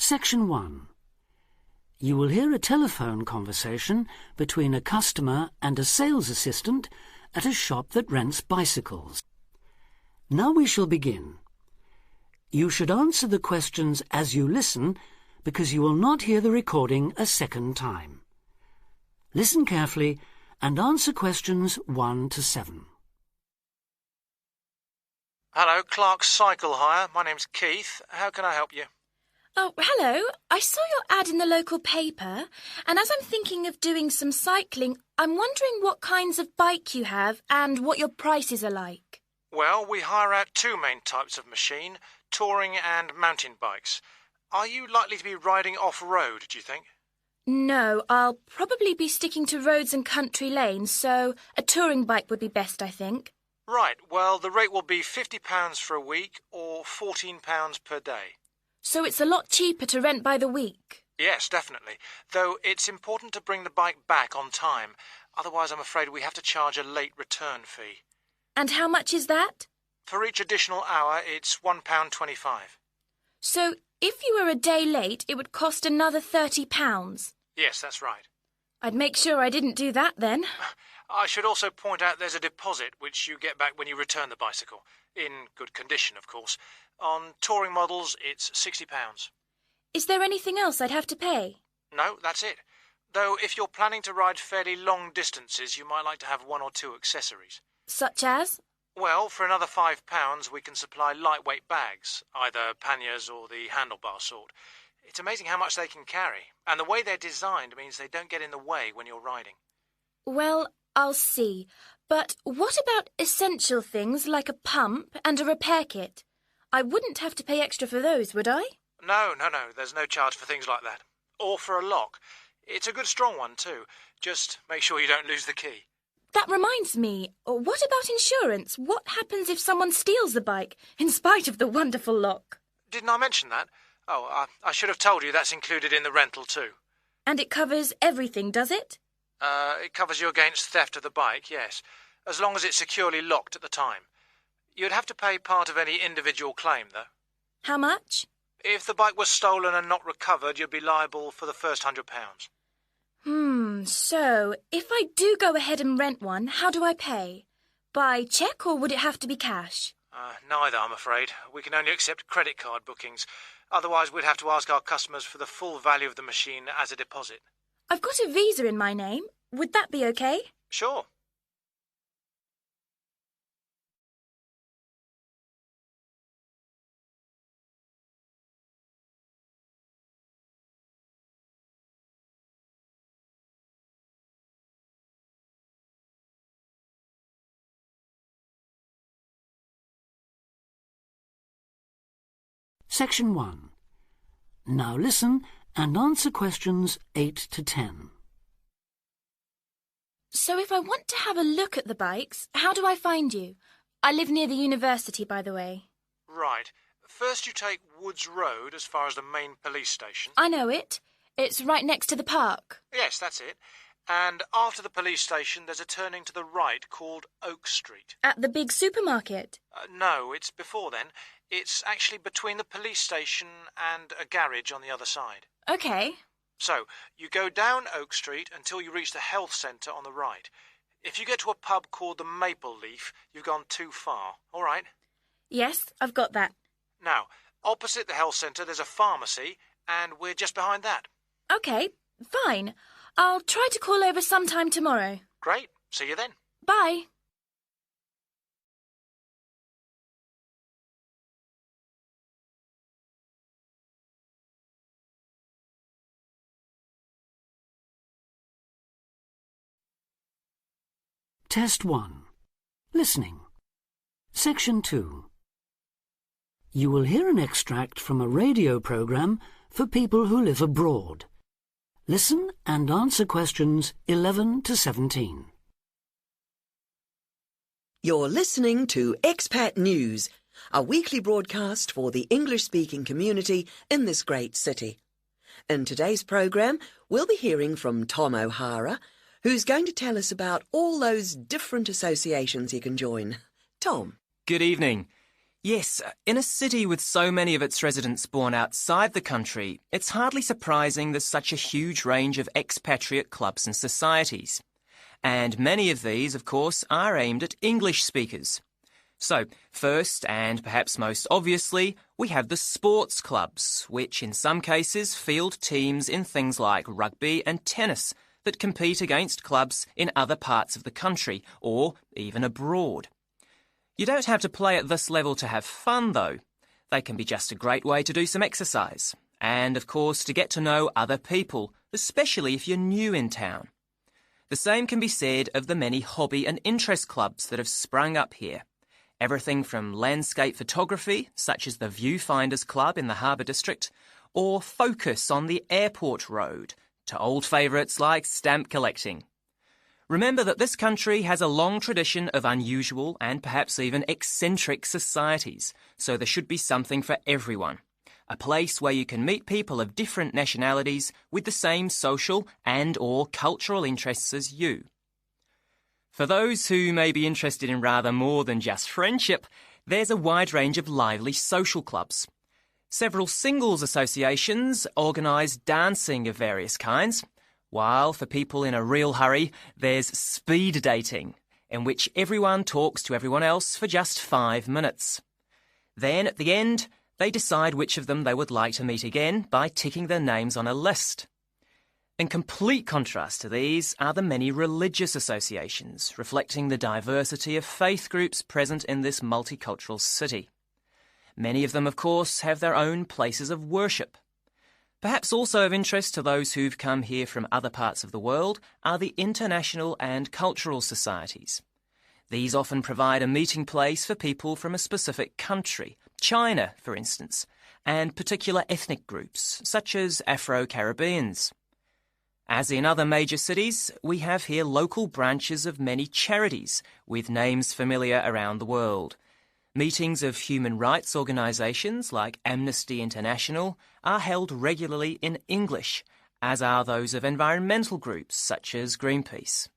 Section 1. You will hear a telephone conversation between a customer and a sales assistant at a shop that rents bicycles. Now we shall begin. You should answer the questions as you listen because you will not hear the recording a second time. Listen carefully and answer questions 1 to 7. Hello, Clark's Cycle Hire. My name's Keith. How can I help you? Oh, hello. I saw your ad in the local paper, and as I'm thinking of doing some cycling, I'm wondering what kinds of bike you have and what your prices are like. Well, we hire out two main types of machine, touring and mountain bikes. Are you likely to be riding off-road, do you think? No, I'll probably be sticking to roads and country lanes, so a touring bike would be best, I think. Right, well, the rate will be £50 for a week or £14 per day. So it's a lot cheaper to rent by the week? Yes, definitely. Though it's important to bring the bike back on time. Otherwise, I'm afraid we have to charge a late return fee. And how much is that? For each additional hour, it's £1.25. So if you were a day late, it would cost another £30? Yes, that's right. I'd make sure I didn't do that then. I should also point out there's a deposit which you get back when you return the bicycle. In good condition, of course. On touring models, it's £60. Is there anything else I'd have to pay? No, that's it. Though if you're planning to ride fairly long distances, you might like to have one or two accessories. Such as? Well, for another £5, we can supply lightweight bags, either panniers or the handlebar sort. It's amazing how much they can carry, and the way they're designed means they don't get in the way when you're riding. Well, I'll see. But what about essential things like a pump and a repair kit? I wouldn't have to pay extra for those, would I? No, there's no charge for things like that. Or for a lock. It's a good strong one, too. Just make sure you don't lose the key. That reminds me, what about insurance? What happens if someone steals the bike, in spite of the wonderful lock? Didn't I mention that? Oh, I should have told you that's included in the rental, too. And it covers everything, does it? It covers you against theft of the bike, yes, as long as it's securely locked at the time. You'd have to pay part of any individual claim, though. How much? If the bike was stolen and not recovered, you'd be liable for the first £100. So, if I do go ahead and rent one, how do I pay? By cheque or would it have to be cash? Neither, I'm afraid. We can only accept credit card bookings. Otherwise, we'd have to ask our customers for the full value of the machine as a deposit. I've got a Visa in my name. Would that be okay? Sure. Section 1. Now listen and answer questions 8 to 10. So if I want to have a look at the bikes, how do I find you? I live near the university, by the way. Right. First you take Woods Road as far as the main police station. I know it. It's right next to the park. Yes, that's it. And after the police station, there's a turning to the right called Oak Street. At the big supermarket? No, it's before then. It's actually between the police station and a garage on the other side. OK. So, you go down Oak Street until you reach the health centre on the right. If you get to a pub called the Maple Leaf, you've gone too far, all right? Yes, I've got that. Now, opposite the health centre there's a pharmacy, and we're just behind that. OK, fine. I'll try to call over sometime tomorrow. Great. See you then. Bye. Test 1. Listening. Section 2. You will hear an extract from a radio programme for people who live abroad. Listen and answer questions 11 to 17. You're listening to Expat News, a weekly broadcast for the English-speaking community in this great city. In today's programme, we'll be hearing from Tom O'Hara, who's going to tell us about all those different associations he can join. Tom. Good evening. Yes, in a city with so many of its residents born outside the country, it's hardly surprising there's such a huge range of expatriate clubs and societies. And many of these, of course, are aimed at English speakers. So, first and perhaps most obviously, we have the sports clubs, which in some cases field teams in things like rugby and tennis that compete against clubs in other parts of the country or even abroad. You don't have to play at this level to have fun, though. They can be just a great way to do some exercise and, of course, to get to know other people, especially if you're new in town. The same can be said of the many hobby and interest clubs that have sprung up here. Everything from landscape photography, such as the Viewfinders Club in the Harbour District, or Focus on the Airport Road, to old favourites like stamp collecting. Remember that this country has a long tradition of unusual and perhaps even eccentric societies, so there should be something for everyone. A place where you can meet people of different nationalities with the same social and/or cultural interests as you. For those who may be interested in rather more than just friendship, there's a wide range of lively social clubs. Several singles associations organise dancing of various kinds, while for people in a real hurry, there's speed dating, in which everyone talks to everyone else for just 5 minutes. Then, at the end, they decide which of them they would like to meet again by ticking their names on a list. In complete contrast to these are the many religious associations, reflecting the diversity of faith groups present in this multicultural city. Many of them, of course, have their own places of worship. Perhaps also of interest to those who've come here from other parts of the world are the international and cultural societies. These often provide a meeting place for people from a specific country, China, for instance, and particular ethnic groups, such as Afro-Caribbeans. As in other major cities, we have here local branches of many charities with names familiar around the world. Meetings of human rights organisations like Amnesty International are held regularly in English, as are those of environmental groups such as Greenpeace.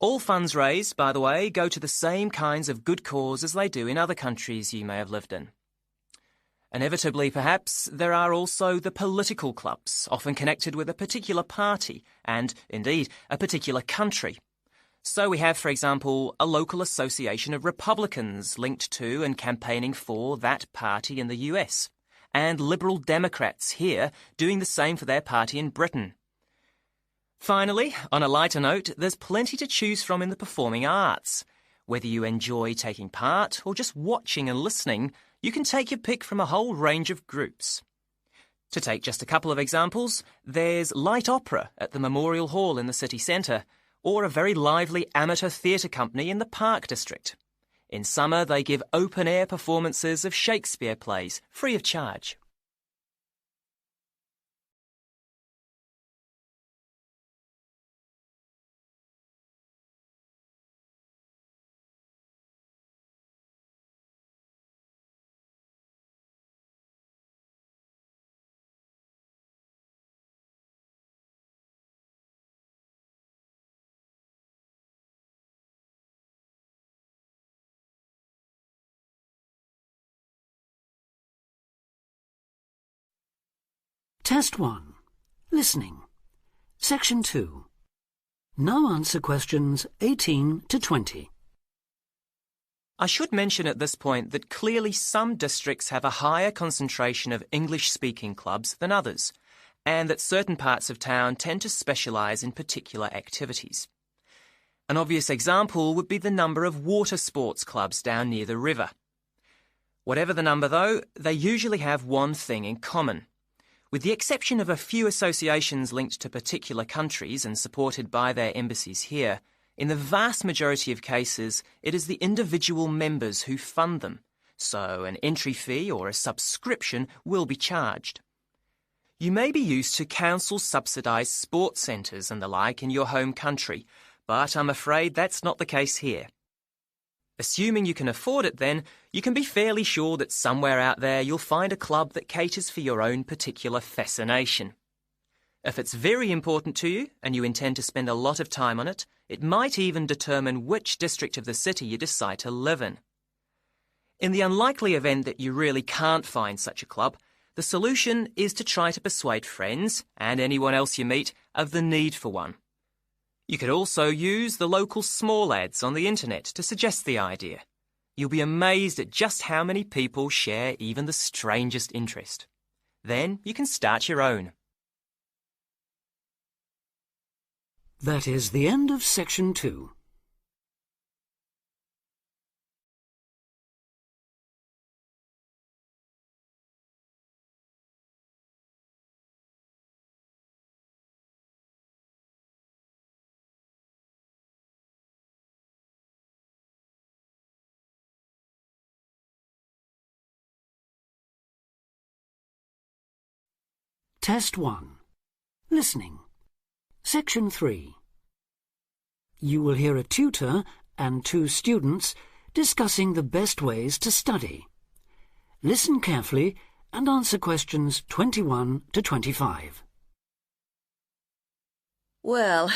All funds raised, by the way, go to the same kinds of good cause as they do in other countries you may have lived in. Inevitably, perhaps, there are also the political clubs, often connected with a particular party and, indeed, a particular country. So we have, for example, a local association of Republicans linked to and campaigning for that party in the US, and Liberal Democrats here doing the same for their party in Britain. Finally, on a lighter note, there's plenty to choose from in the performing arts. Whether you enjoy taking part or just watching and listening, you can take your pick from a whole range of groups. To take just a couple of examples, there's light opera at the Memorial Hall in the city centre, or a very lively amateur theatre company in the Park District. In summer, they give open-air performances of Shakespeare plays, free of charge. Test 1. Listening. Section 2. Now answer questions 18 to 20. I should mention at this point that clearly some districts have a higher concentration of English-speaking clubs than others, and that certain parts of town tend to specialise in particular activities. An obvious example would be the number of water sports clubs down near the river. Whatever the number, though, they usually have one thing in common. With the exception of a few associations linked to particular countries and supported by their embassies here, in the vast majority of cases, it is the individual members who fund them, so an entry fee or a subscription will be charged. You may be used to council-subsidised sports centres and the like in your home country, but I'm afraid that's not the case here. Assuming you can afford it then, you can be fairly sure that somewhere out there you'll find a club that caters for your own particular fascination. If it's very important to you and you intend to spend a lot of time on it, it might even determine which district of the city you decide to live in. In the unlikely event that you really can't find such a club, the solution is to try to persuade friends and anyone else you meet of the need for one. You could also use the local small ads on the internet to suggest the idea. You'll be amazed at just how many people share even the strangest interest. Then you can start your own. That is the end of section 2. Test 1. Listening. Section 3. You will hear a tutor and 2 students discussing the best ways to study. Listen carefully and answer questions 21 to 25. Well,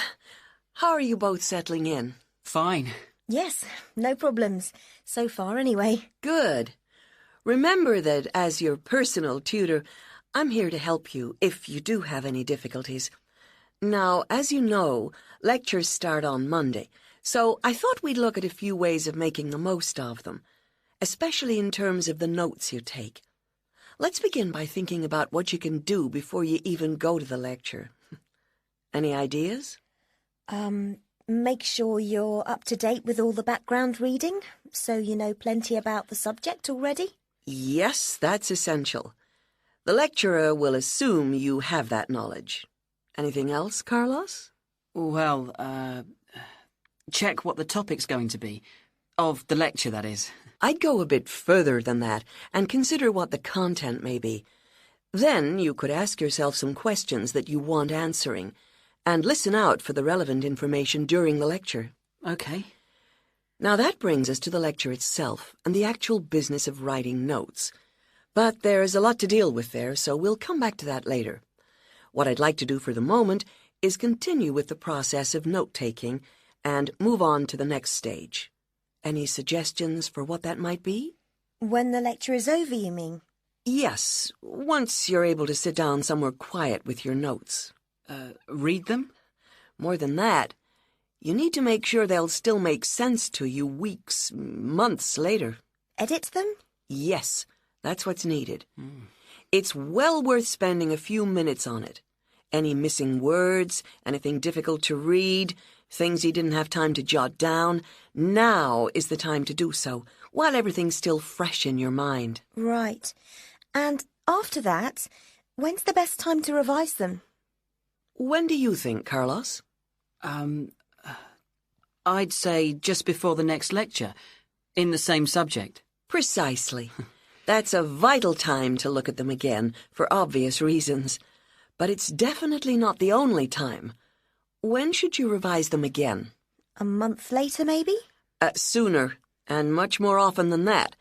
how are you both settling in? Fine. Yes, no problems. So far, anyway. Good. Remember that as your personal tutor, I'm here to help you if you do have any difficulties. Now, as you know, lectures start on Monday, so I thought we'd look at a few ways of making the most of them, especially in terms of the notes you take. Let's begin by thinking about what you can do before you even go to the lecture. Any ideas? Make sure you're up to date with all the background reading, so you know plenty about the subject already. Yes, that's essential. The lecturer will assume you have that knowledge. Anything else, Carlos? Well, check what the topic's going to be. Of the lecture, that is. I'd go a bit further than that and consider what the content may be. Then you could ask yourself some questions that you want answering and listen out for the relevant information during the lecture. Okay. Now that brings us to the lecture itself and the actual business of writing notes. But there's a lot to deal with there, so we'll come back to that later. What I'd like to do for the moment is continue with the process of note-taking and move on to the next stage. Any suggestions for what that might be? When the lecture is over, you mean? Yes, once you're able to sit down somewhere quiet with your notes. Read them? More than that, you need to make sure they'll still make sense to you weeks, months later. Edit them? Yes, that's what's needed. It's well worth spending a few minutes on it. Any missing words, anything difficult to read, things you didn't have time to jot down, now is the time to do so, while everything's still fresh in your mind. Right. And after that, when's the best time to revise them? When do you think, Carlos? I'd say just before the next lecture, in the same subject. Precisely. That's a vital time to look at them again, for obvious reasons. But it's definitely not the only time. When should you revise them again? A month later, maybe? Sooner, and much more often than that.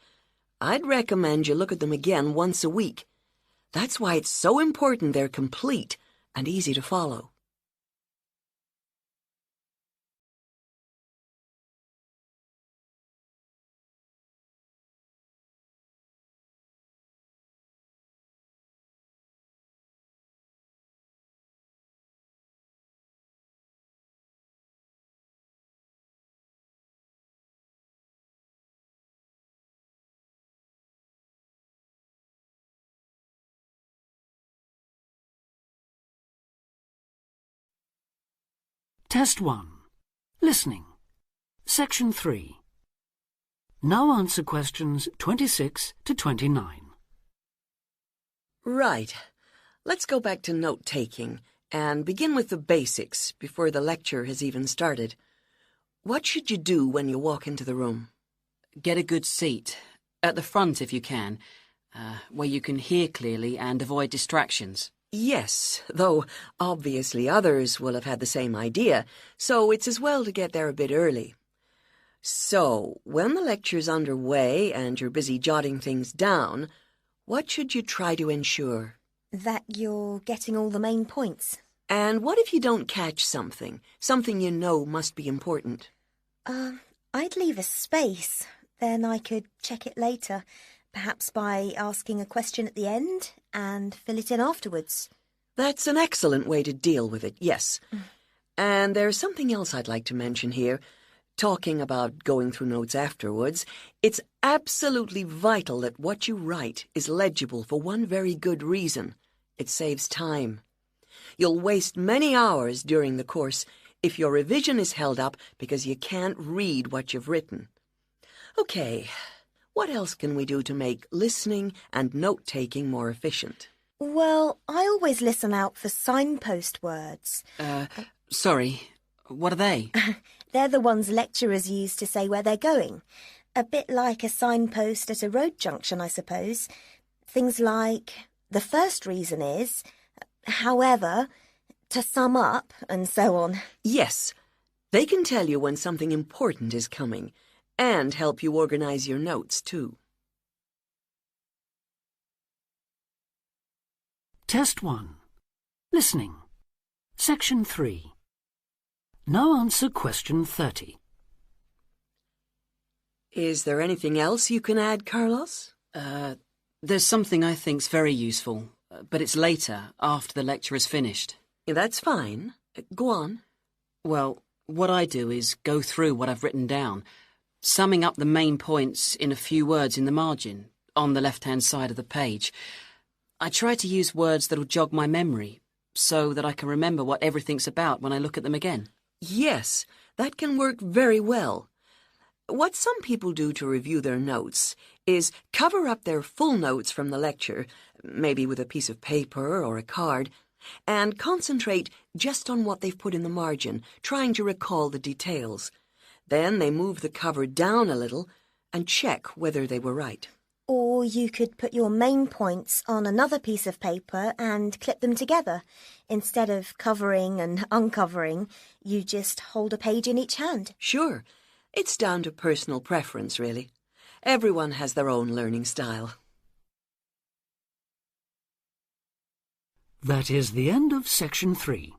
I'd recommend you look at them again once a week. That's why it's so important they're complete and easy to follow. Test 1. Listening. Section 3. Now answer questions 26 to 29. Right. Let's go back to note-taking and begin with the basics before the lecture has even started. What should you do when you walk into the room? Get a good seat, at the front if you can, where you can hear clearly and avoid distractions. Yes, though obviously others will have had the same idea, so it's as well to get there a bit early. So, when the lecture's underway and you're busy jotting things down, what should you try to ensure? That you're getting all the main points. And what if you don't catch something you know must be important? I'd leave a space. Then I could check it later, perhaps by asking a question at the end and fill it in afterwards. That's an excellent way to deal with it, yes. And there's something else I'd like to mention here. Talking about going through notes afterwards, it's absolutely vital that what you write is legible for one very good reason. It saves time. You'll waste many hours during the course if your revision is held up because you can't read what you've written. Okay, what else can we do to make listening and note-taking more efficient? Well, I always listen out for signpost words. Sorry, what are they? They're the ones lecturers use to say where they're going. A bit like a signpost at a road junction, I suppose. Things like, the first reason is, however, to sum up, and so on. Yes, they can tell you when something important is coming and help you organize your notes, too. Test 1. Listening. Section 3. Now answer question 30. Is there anything else you can add, Carlos? There's something I think's very useful, but it's later, after the lecture is finished. That's fine. Go on. Well, what I do is go through what I've written down, summing up the main points in a few words in the margin, on the left-hand side of the page. I try to use words that'll jog my memory, so that I can remember what everything's about when I look at them again. Yes, that can work very well. What some people do to review their notes is cover up their full notes from the lecture, maybe with a piece of paper or a card, and concentrate just on what they've put in the margin, trying to recall the details. Then they move the cover down a little and check whether they were right. Or you could put your main points on another piece of paper and clip them together. Instead of covering and uncovering, you just hold a page in each hand. Sure. It's down to personal preference, really. Everyone has their own learning style. That is the end of section 3.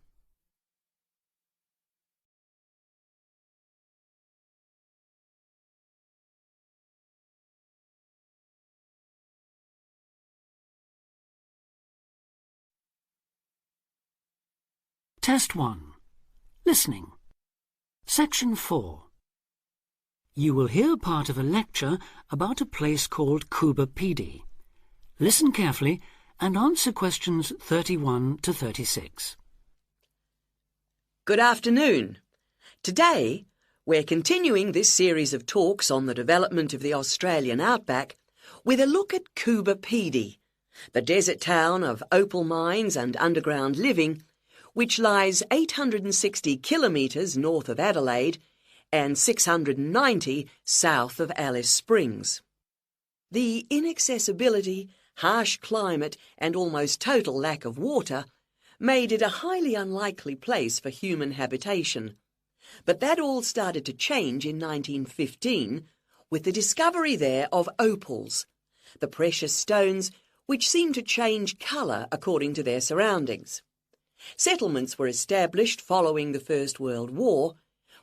Test 1. Listening. Section 4. You will hear part of a lecture about a place called Cuba PD. Listen carefully and answer questions 31 to 36. Good afternoon. Today, we're continuing this series of talks on the development of the Australian outback with a look at Cuba PD, the desert town of opal mines and underground living, which lies 860 kilometres north of Adelaide and 690 south of Alice Springs. The inaccessibility, harsh climate and almost total lack of water made it a highly unlikely place for human habitation. But that all started to change in 1915 with the discovery there of opals, the precious stones which seem to change colour according to their surroundings. Settlements were established following the First World War,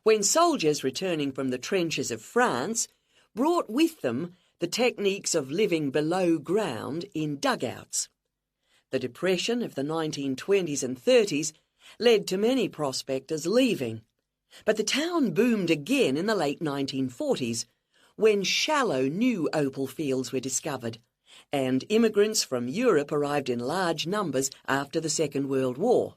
when soldiers returning from the trenches of France brought with them the techniques of living below ground in dugouts. The Depression of the 1920s and 30s led to many prospectors leaving, but the town boomed again in the late 1940s, when shallow new opal fields were discovered, and immigrants from Europe arrived in large numbers after the Second World War.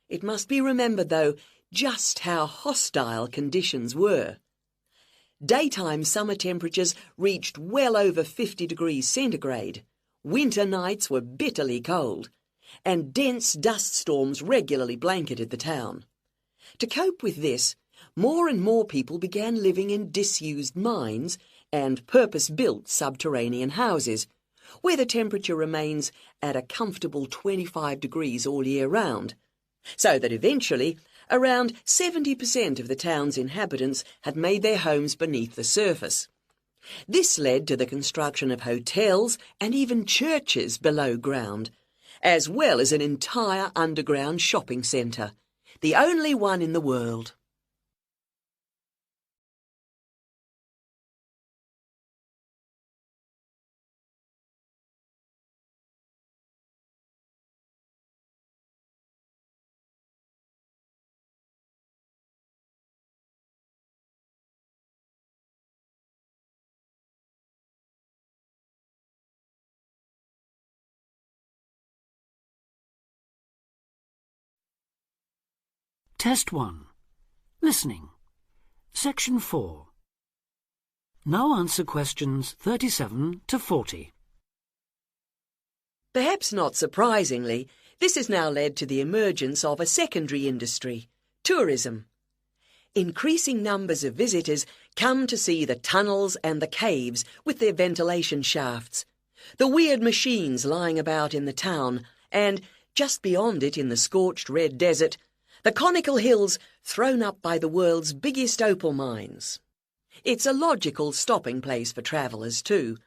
It must be remembered, though, just how hostile conditions were. Daytime summer temperatures reached well over 50 degrees centigrade, winter nights were bitterly cold, and dense dust storms regularly blanketed the town. To cope with this, more and more people began living in disused mines and purpose-built subterranean houses, where the temperature remains at a comfortable 25 degrees all year round, so that eventually around 70% of the town's inhabitants had made their homes beneath the surface. This led to the construction of hotels and even churches below ground, as well as an entire underground shopping centre, the only one in the world. Test 1. Listening. Section 4. Now answer questions 37 to 40. Perhaps not surprisingly, this has now led to the emergence of a secondary industry, tourism. Increasing numbers of visitors come to see the tunnels and the caves with their ventilation shafts, the weird machines lying about in the town, and, just beyond it in the scorched red desert, the conical hills thrown up by the world's biggest opal mines. It's a logical stopping place for travellers too.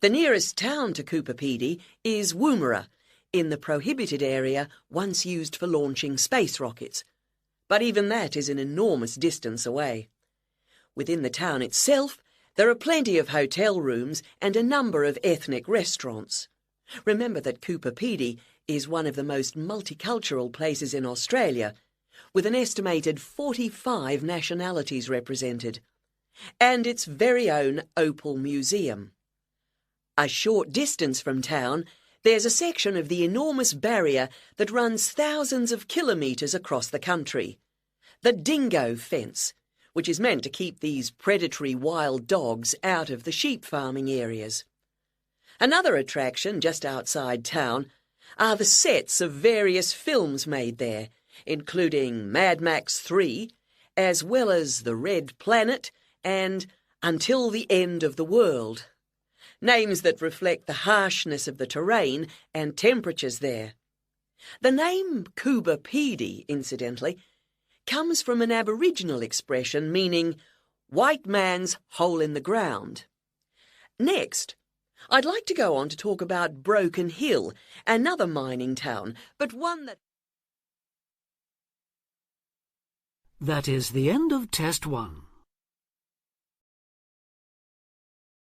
The nearest town to Coopapedy is Woomera, in the prohibited area once used for launching space rockets. But even that is an enormous distance away. Within the town itself, there are plenty of hotel rooms and a number of ethnic restaurants. Remember that Coopapedy is one of the most multicultural places in Australia, with an estimated 45 nationalities represented, and its very own Opal Museum. A short distance from town, there's a section of the enormous barrier that runs thousands of kilometres across the country. The dingo fence, which is meant to keep these predatory wild dogs out of the sheep farming areas. Another attraction just outside town are the sets of various films made there, including Mad Max 3, as well as The Red Planet and Until the End of the World. Names that reflect the harshness of the terrain and temperatures there. The name Coopapedy, incidentally, comes from an Aboriginal expression meaning white man's hole in the ground. Next, I'd like to go on to talk about Broken Hill, another mining town, but one that... That is the end of Test 1.